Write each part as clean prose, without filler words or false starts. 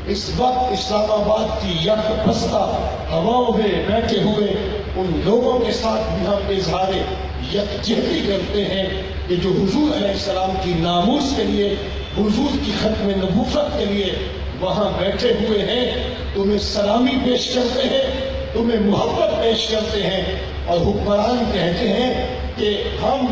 اس وقت اسلام آباد کی یک بستہ ہواؤں میں بیٹھے ہوئے ان لوگوں کے ساتھ بھی ہم اظہار یکجہتی کرتے ہیں کہ جو حضور علیہ السلام کی ناموس کے لیے، حضور کی ختم نبوت کے لیے وہاں بیٹھے ہوئے ہیں، تمہیں سلامی پیش کرتے ہیں، تمہیں محبت پیش کرتے ہیں، اور حکمران کہتے ہیں کہ ہم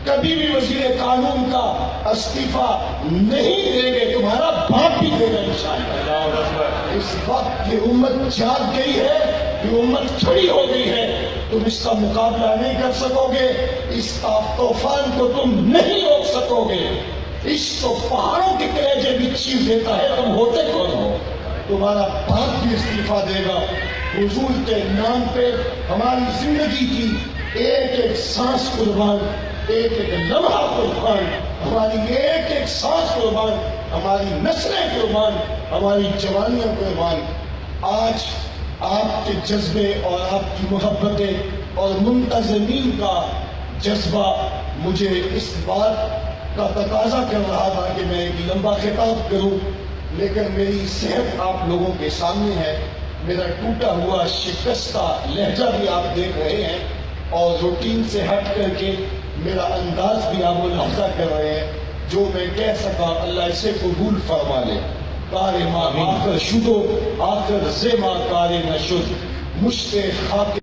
کبھی بھی وزیر قانون کا استعفیٰ نہیں دیں گے، تمہارا باپ بھی دے گا انشاءاللہ۔ اس وقت یہ امت جاگ گئی ہے، یہ امت کھڑی ہو گئی ہے، تم اس کا مقابلہ نہیں کر سکو گے، اس طوفان کو تم نہیں روک سکو گے۔ عشق تو پہاڑوں کے کلیجے بھی چیر دیتا ہے، تم ہوتے کون ہو؟ تمہارا باپ بھی استعفیٰ دے گا۔ حضور کے نام پہ ہماری زندگی کی ایک ایک سانس قربان، ایک ایک لمحہ قربان، ہماری ایک ایک سانس قربان، ہماری نسلیں قربان، ہماری جوانیاں قربان۔ آج آپ کے جذبے اور آپ کی محبتیں اور منتظمین کا جذبہ مجھے اس بات کا تقاضا کر رہا تھا کہ میں ایک لمبا خطاب کروں، لیکن میری صحت آپ لوگوں کے سامنے ہے، میرا ٹوٹا ہوا شکستہ لہجہ بھی آپ دیکھ رہے ہیں، اور روٹین سے ہٹ کر کے میرا انداز بھی آپ ملاحظہ کر رہے ہیں۔ جو میں کہہ سکا اللہ اسے قبول فرما لے۔ کار ما آخر شدو آخر زیما کار نشد، مشت خاک